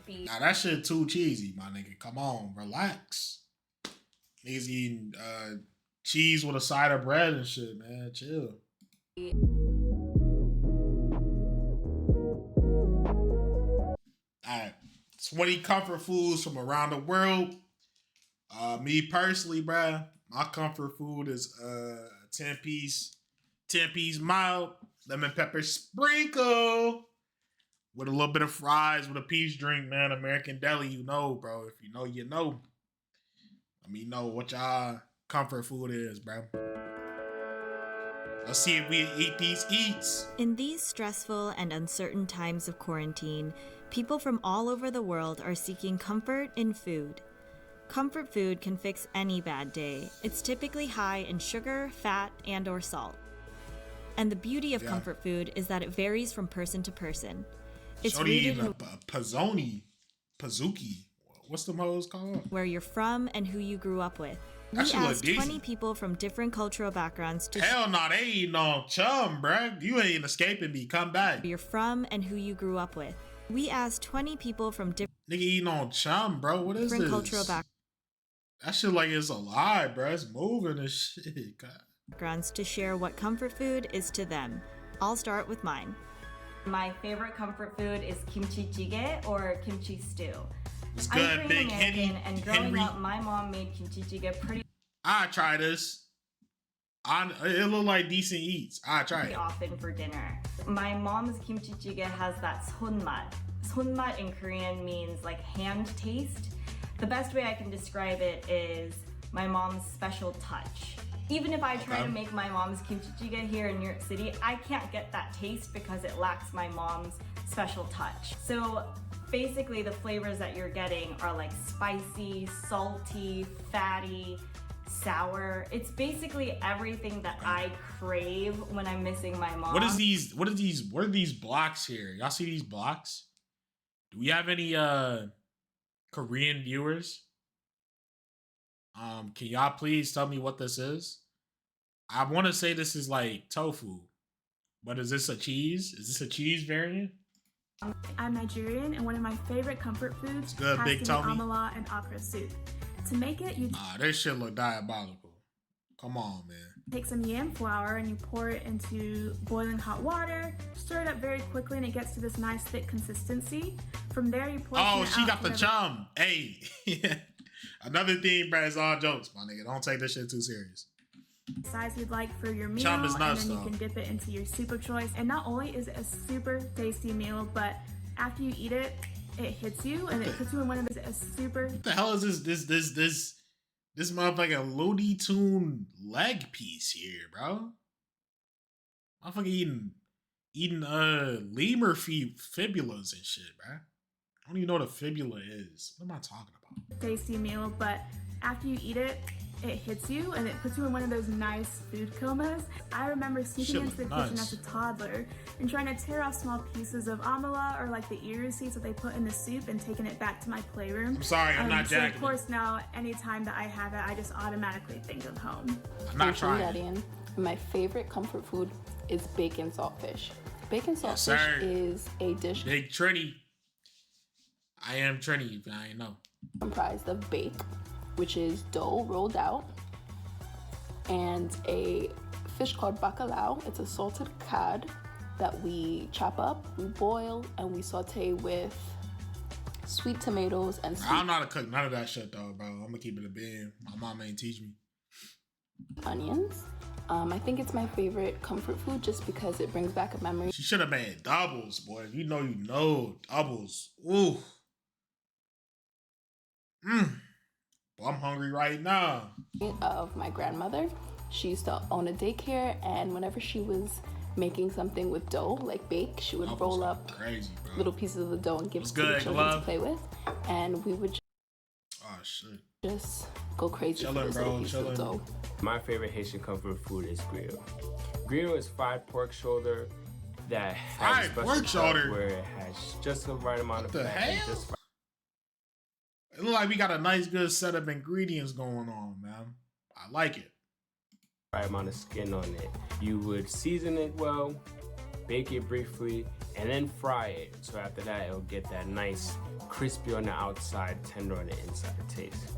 beef. Nah, that shit too cheesy, my nigga. Come on, relax. Niggas eating cheese with a side of bread and shit, man. Chill. Alright. 20 comfort foods from around the world. Me personally, bruh, my comfort food is 10-piece mild lemon pepper sprinkle with a little bit of fries with a peach drink, man. American Deli, you know, bro. If you know, you know. Let me know what y'all comfort food is, bro. Let's see if we eat these eats. In these stressful and uncertain times of quarantine, people from all over the world are seeking comfort in food. Comfort food can fix any bad day. It's typically high in sugar, fat, and/or salt. And the beauty of comfort food is that it varies from person to person. It's rooted in Pazuki. What's the hoes called? Where you're from and who you grew up with. We asked 20 people from different cultural backgrounds to Hell no, they ain't no chum, bruh. You ain't escaping me. Come back. Where you're from and who you grew up with. We asked 20 people from different Nigga eating on chum, bro. What is this? Cultural That shit like it's alive, bro. It's moving and shit. God. backgrounds to share what comfort food is to them. I'll start with mine. My favorite comfort food is kimchi jjigae or kimchi stew. It's good, I'm big Korean American, Henry. and growing up, my mom made kimchi jjigae pretty I try this. It look like decent eats. I try it often for dinner. My mom's kimchi jjigae has that sonmat. Sonmat in Korean means like hand taste. The best way I can describe it is my mom's special touch. Even if I try to make my mom's kimchi jjigae here in New York City, I can't get that taste because it lacks my mom's special touch. So basically the flavors that you're getting are like spicy, salty, fatty, sour. It's basically everything that I crave when I'm missing my mom. What are these blocks here? Y'all see these blocks? Do we have any Korean viewers? Can y'all please tell me what this is? I want to say this is like tofu, but is this a cheese? Is this a cheese variant? I'm Nigerian, and one of my favorite comfort foods good, has big to be Tommy. amala and okra soup. To make it, you This shit look diabolical. Come on, man. take some yam flour and you pour it into boiling hot water, stir it up very quickly, and it gets to this nice thick consistency. From there, you pour Oh, she got the chum. Hey. Another thing, bro, is all jokes, my nigga. Don't take this shit too serious. Size you'd like for your meal, Chum is nuts, and then you can dip it into your soup of choice. And not only is it a super tasty meal, but after you eat it, it hits you, and it puts you in one of those What the hell is this motherfucking Looney Tune leg piece here, bro? Motherfucker eating lemur fibulas and shit, bro. I don't even know what a fibula is. What am I talking about? tasty meal, but after you eat it, it hits you and it puts you in one of those nice food comas. I remember sneaking into the kitchen as a toddler and trying to tear off small pieces of amala or like the ear seeds that they put in the soup and taking it back to my playroom. I'm sorry, I'm not jacking. So of course now, anytime that I have it, I just automatically think of home. I'm not trying. My favorite comfort food is bacon saltfish. Bacon saltfish is a dish Big Trini. I am Trini, if I ain't know. Comprised of bake, which is dough rolled out, and a fish called bacalao. It's a salted cod that we chop up, we boil, and we saute with sweet tomatoes and sweet I don't know how to cook none of that shit though, bro. I'm gonna keep it a bean. My mom ain't teach me. onions. I think it's my favorite comfort food just because it brings back a memory. She should have made doubles, boy. If you know doubles. Ooh. Well, I'm hungry right now. Of my grandmother. She used to own a daycare, and whenever she was making something with dough, like bake, she would roll up little pieces of the dough and give it to the children to play with, and we would just go crazy for those little pieces of dough. My favorite Haitian comfort food is griot. Griot is fried pork shoulder that has a special shoulder where it has just the right amount of fat. It look like we got a nice, good set of ingredients going on, man. I like it. Right amount of skin on it. You would season it well, bake it briefly, and then fry it. So after that, it'll get that nice crispy on the outside, tender on the inside taste.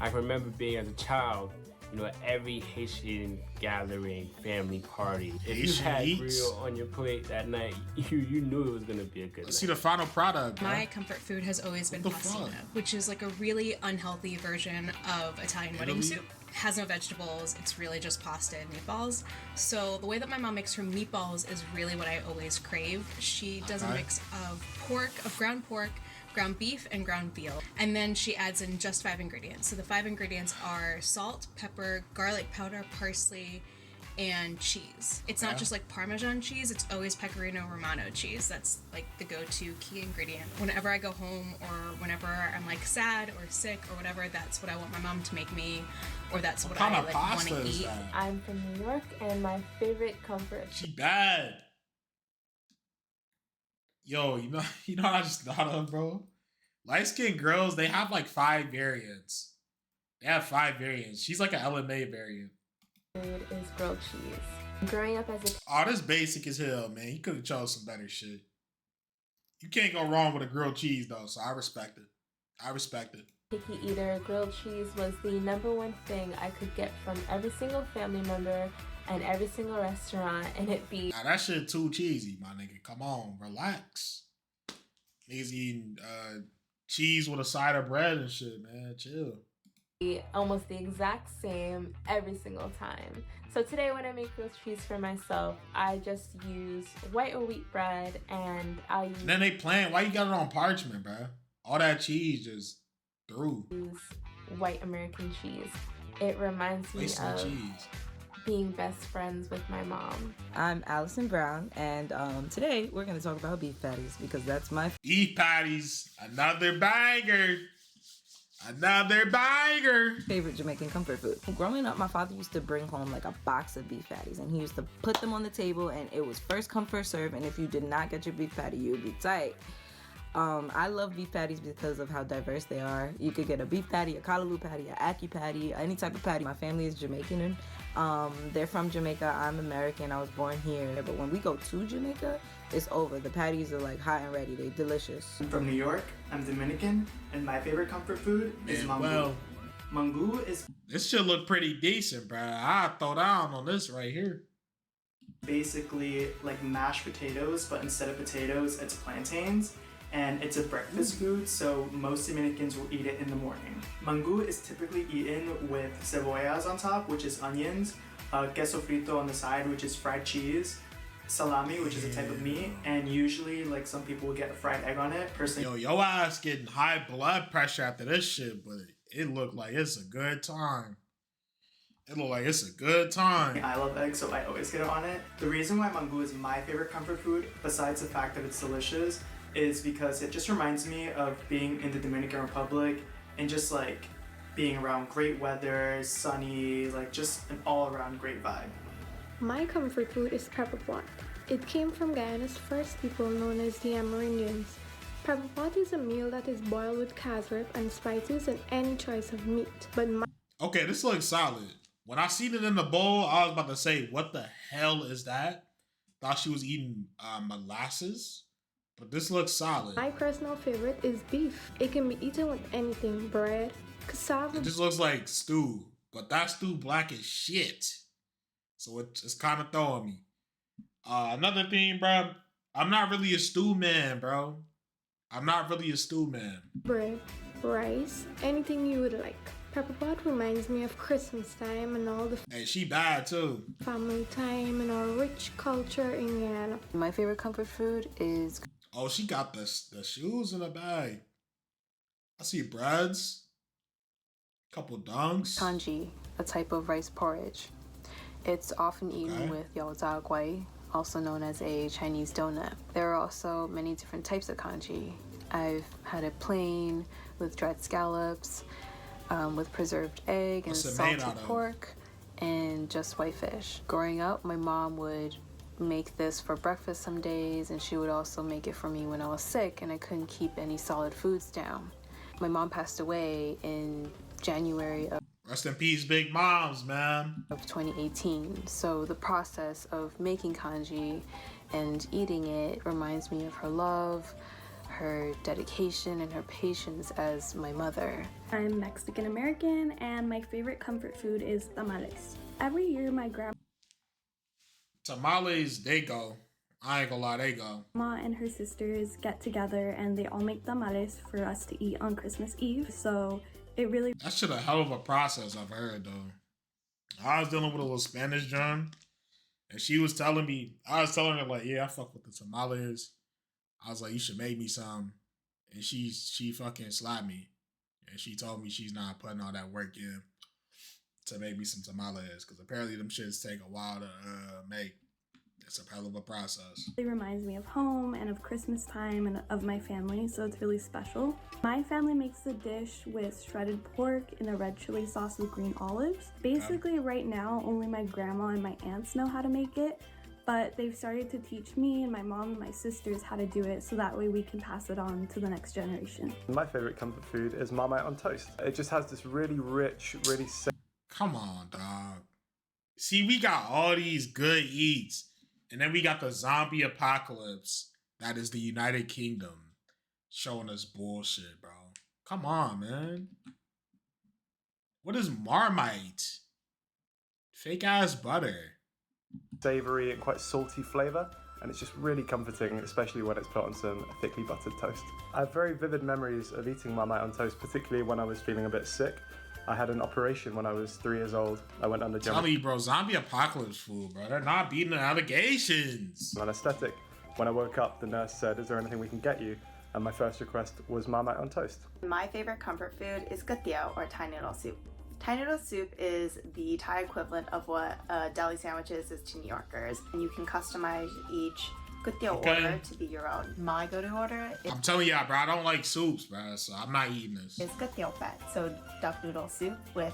I can remember being as a child, you know, every Haitian gathering, family party, if you had grill on your plate that night, you knew it was gonna be a good night. Let's see the final product, bro. My comfort food has always been pastina, which is like a really unhealthy version of Italian wedding soup. Has no vegetables, it's really just pasta and meatballs. So the way that my mom makes her meatballs is really what I always crave. She does a mix of ground pork, ground beef, and ground veal. And then she adds in just 5 ingredients. So the 5 ingredients are salt, pepper, garlic powder, parsley, and cheese. It's not just like Parmesan cheese, it's always Pecorino Romano cheese. That's like the go-to key ingredient. Whenever I go home or whenever I'm like sad or sick or whatever, that's what I want my mom to make me, or that's what I like want to eat. I'm from New York, and my favorite comfort. She bad. Yo, you know what I just thought of, bro? Light-skinned girls, they have like 5 variants. They have 5 variants. She's like an LMA variant. Food is grilled cheese. Growing up as a oh, this basic as hell, man. You could have chose some better shit. You can't go wrong with a grilled cheese though, so I respect it. Picky eater, grilled cheese was the #1 thing I could get from every single family member and every single restaurant, and it be nah, that shit too cheesy, my nigga. Come on, relax. Niggas eating cheese with a side of bread and shit, man. Chill. Almost the exact same every single time. So today when I make grilled cheese for myself, I just use white or wheat bread, and I use... Then they playing, why you got it on parchment, bro? All that cheese just through. Use white American cheese. It reminds me of being best friends with my mom. I'm Allison Brown, and today we're going to talk about beef patties because that's my... Beef patties, another banger. Another banger. Favorite Jamaican comfort food. Growing up, my father used to bring home like a box of beef patties, and he used to put them on the table, and it was first come, first serve, and if you did not get your beef patty, you would be tight. I love beef patties because of how diverse they are. You could get a beef patty, a callaloo patty, a ackee patty, any type of patty. My family is Jamaican, and they're from Jamaica. I'm American. I was born here. But when we go to Jamaica, it's over. The patties are like hot and ready. They're delicious. I'm from New York. I'm Dominican, and my favorite comfort food is mango. Well, mango is... This should look pretty decent, bro. I'll throw down on this right here. Basically like mashed potatoes, but instead of potatoes, it's plantains. And it's a breakfast food, so most Dominicans will eat it in the morning. Mango is typically eaten with cebollas on top, which is onions, queso frito on the side, which is fried cheese, salami, which is a type of meat, and usually like some people will get a fried egg on it. Personally, yo ass getting high blood pressure after this shit, but it looked like it's a good time. I love eggs, so I always get it on it. The reason why mango is my favorite comfort food, besides the fact that it's delicious, is because it just reminds me of being in the Dominican Republic and just like being around great weather, sunny, like just an all-around great vibe. My comfort food is pepper pot. It came from Guyana's first people known as the Amerindians. Pepper pot is a meal that is boiled with casserole and spices and any choice of meat. Okay, this looks solid. When I seen it in the bowl, I was about to say, what the hell is that? Thought she was eating molasses. But this looks solid. My personal favorite is beef. It can be eaten with anything, bread, cassava. It just looks like stew, but that stew black as shit. So it's kind of throwing me. Another thing, bro, I'm not really a stew man, bro. Bread, rice, anything you would like. Pepper pot reminds me of Christmas time and all the hey, she bad too. Family time and our rich culture in Guyana. My favorite comfort food is... Oh, she got the shoes in the bag. I see breads, couple dunks. Congee, a type of rice porridge. It's often eaten with yao zha guai, also known as a Chinese donut. There are also many different types of congee. I've had it plain, with dried scallops, with preserved egg and salted pork, and just white fish. Growing up, my mom would make this for breakfast some days, and she would also make it for me when I was sick and I couldn't keep any solid foods down. My mom passed away in January of... Rest in peace, big moms, man. ...of 2018. So the process of making congee and eating it reminds me of her love, her dedication, and her patience as my mother. I'm Mexican American, and my favorite comfort food is tamales. Every year, my grandma Tamales, they go. I ain't gonna lie, they go. and her sisters get together and they all make tamales for us to eat on Christmas Eve. So it really... That shit a hell of a process, I've heard, though. I was dealing with a little Spanish John, and she was telling me, I was telling her, like, yeah, I fuck with the tamales. I was like, you should make me some. And she fucking slapped me. And she told me she's not putting all that work in to make me some tamales, because apparently them shits take a while to make. It's a hell of a process. It reminds me of home and of Christmas time and of my family, so it's really special. My family makes the dish with shredded pork in a red chili sauce with green olives. Basically, right now, only my grandma and my aunts know how to make it, but they've started to teach me and my mom and my sisters how to do it, so that way we can pass it on to the next generation. My favorite comfort food is Marmite on toast. It just has this really rich, really... Come on, dog. See, we got all these good eats. And then we got the zombie apocalypse that is the United Kingdom showing us bullshit, bro. Come on, man. What is Marmite? Fake ass butter. Savory and quite salty flavor, and it's just really comforting, especially when it's put on some thickly buttered toast. I have very vivid memories of eating Marmite on toast, particularly when I was feeling a bit sick. I had an operation when I was 3 years old. I went under Tell me, bro, zombie apocalypse food, bro. They're not beating the allegations. Anesthetic. When I woke up, the nurse said, "Is there anything we can get you?" And my first request was Marmite on toast. My favorite comfort food is gutiao, or Thai noodle soup. Thai noodle soup is the Thai equivalent of what a deli sandwich is to New Yorkers. And you can customize each gutiao order to be your own. My go-to order is... I'm telling y'all, bro, I don't like soups, bro, so I'm not eating this. It's gutiao pet, so duck noodle soup with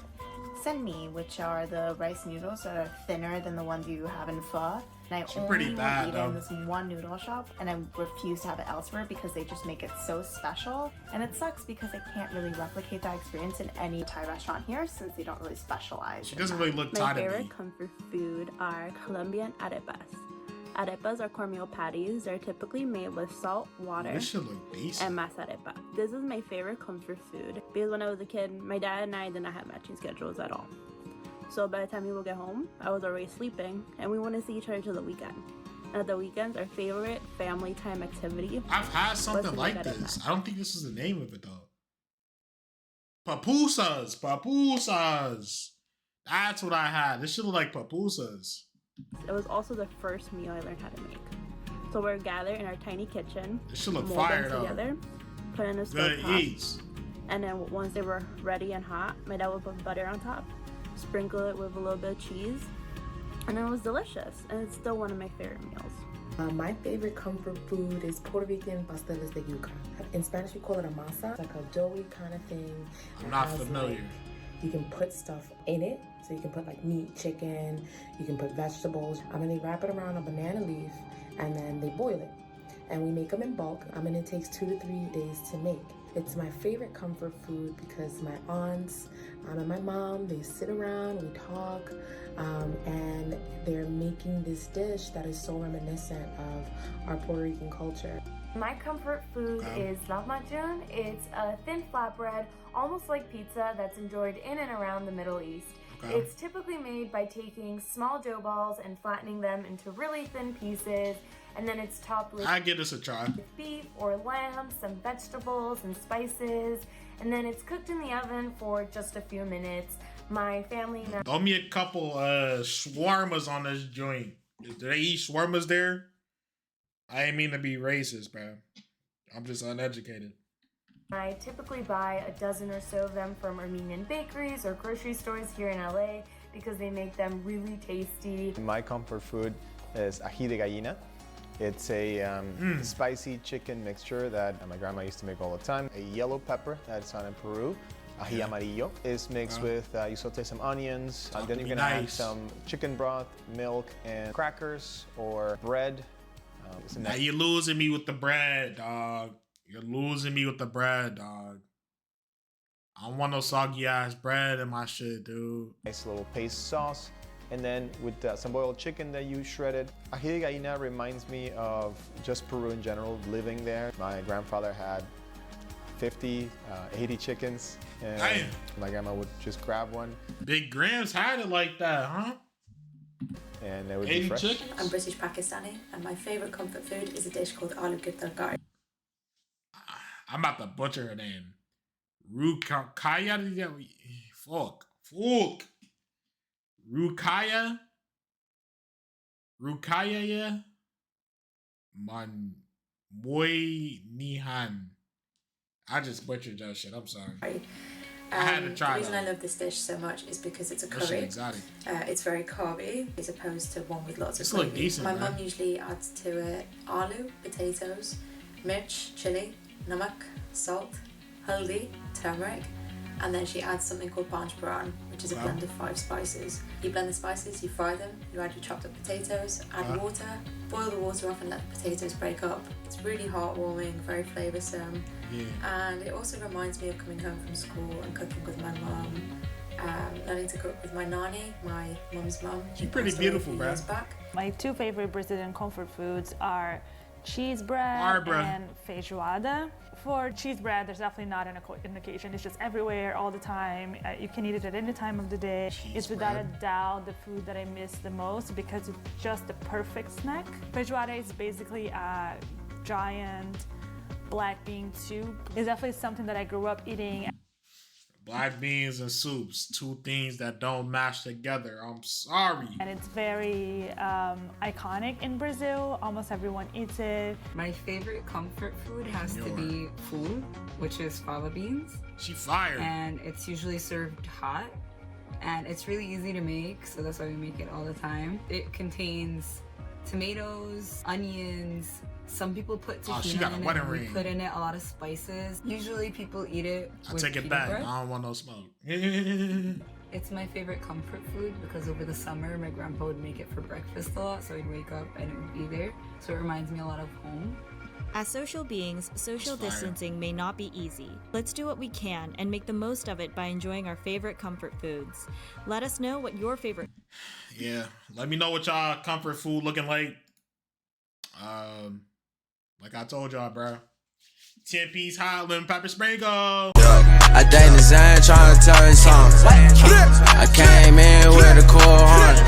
senmi, which are the rice noodles that are thinner than the ones you have in pho. And I only eat it in this one noodle shop, and I refuse to have it elsewhere because they just make it so special. And it sucks because I can't really replicate that experience in any Thai restaurant here since they don't really specialize. She doesn't really look Thai to me. My favorite comfort food are Colombian arepas. Arepas are cornmeal patties. They're typically made with salt, water, and masa arepa. This is my favorite comfort food because when I was a kid, my dad and I did not have matching schedules at all. So by the time we would get home, I was already sleeping, and we wouldn't see each other till the weekend. And at the weekends, our favorite family time activity. I've had something like this. I don't think this is the name of it though. Papusas. That's what I had. This shit look like papusas. It was also the first meal I learned how to make. So we're gathered in our tiny kitchen. This should look fire though. Together, put in a stove top, and then once they were ready and hot, my dad would put butter on top, sprinkle it with a little bit of cheese, and it was delicious. And it's still one of my favorite meals. My favorite comfort food is Puerto Rican pasteles de yuca. In Spanish, we call it a masa. It's like a doughy kind of thing. I'm not familiar. Like, you can put stuff in it. So you can put like meat, chicken, you can put vegetables. They wrap it around a banana leaf and then they boil it. And we make them in bulk. It takes 2 to 3 days to make. It's my favorite comfort food because my aunts and my mom, they sit around, we talk, and they're making this dish that is so reminiscent of our Puerto Rican culture. My comfort food is lahmacun. It's a thin flatbread, almost like pizza, that's enjoyed in and around the Middle East. It's typically made by taking small dough balls and flattening them into really thin pieces, and then it's topped with beef or lamb, some vegetables and spices, and then it's cooked in the oven for just a few minutes. My family now... Throw me a couple shawarmas on this joint. Do they eat shawarmas there? I ain't mean to be racist, bro. I'm just uneducated. I typically buy a dozen or so of them from Armenian bakeries or grocery stores here in LA because they make them really tasty. My comfort food is ají de gallina. It's a spicy chicken mixture that my grandma used to make all the time. A yellow pepper that's found in Peru. Ají amarillo is mixed with, you saute some onions, and then you're gonna add some chicken broth, milk, and crackers or bread. Now you're losing me with the bread, dog. You're losing me with the bread, dog. I don't want no soggy ass bread in my shit, dude. Nice little paste sauce, And then with some boiled chicken that you shredded. Ají de gallina reminds me of just Peru in general, living there. My grandfather had 50, 80 chickens, and Damn. My grandma would just grab one. Big Grams had it like that, huh? And it would be fresh. Chickens? I'm British Pakistani, and my favorite comfort food is a dish called aloo ki tarkari. I'm about to butcher her name. Rukaya? Fuck. Rukaya, yeah? Moy Nihan. I just butchered that shit. I'm sorry. I had to try The reason I love this dish so much is because it's a that shit curry. exotic. It's very carby as opposed to one with lots of This look gravy. decent, My man. mum usually adds to it aloo, potatoes, mirch, chili, namak, salt, haldi, turmeric, and then she adds something called panch phoron, which is a blend of 5 spices. You blend the spices, you fry them, you add your chopped up potatoes, add water, boil the water off and let the potatoes break up. It's really heartwarming, very flavoursome, and it also reminds me of coming home from school and cooking with my mum, learning to cook with my nanny, my mum's mum. She's pretty beautiful, bro. My 2 favorite Brazilian comfort foods are cheese bread and feijoada. For cheese bread, there's definitely not an occasion. It's just everywhere, all the time. You can eat it at any time of the day. It's without a doubt the food that I miss the most because it's just the perfect snack. Feijoada is basically a giant black bean soup. It's definitely something that I grew up eating. Black beans and soups, 2 things that don't mash together. I'm sorry. And it's very iconic in Brazil. Almost everyone eats it. My favorite comfort food has to be full, which is fava beans. She fired. And it's usually served hot. And it's really easy to make, so that's why we make it all the time. It contains tomatoes, onions. Some people put tahini in it. We put in it a lot of spices. Usually people eat it with take it pita back. bread. I don't want no smoke. It's my favorite comfort food because over the summer my grandpa would make it for breakfast a lot, so I'd wake up and it would be there. So it reminds me a lot of home. As social beings, social distancing may not be easy. Let's do what we can and make the most of it by enjoying our favorite comfort foods. Let us know what your favorite... Yeah, let me know what y'all comfort food looking like. Like I told y'all, bro. 10-piece hot lemon pepper sprinkle. I think design trying to tell you something. I came in with a cool heart.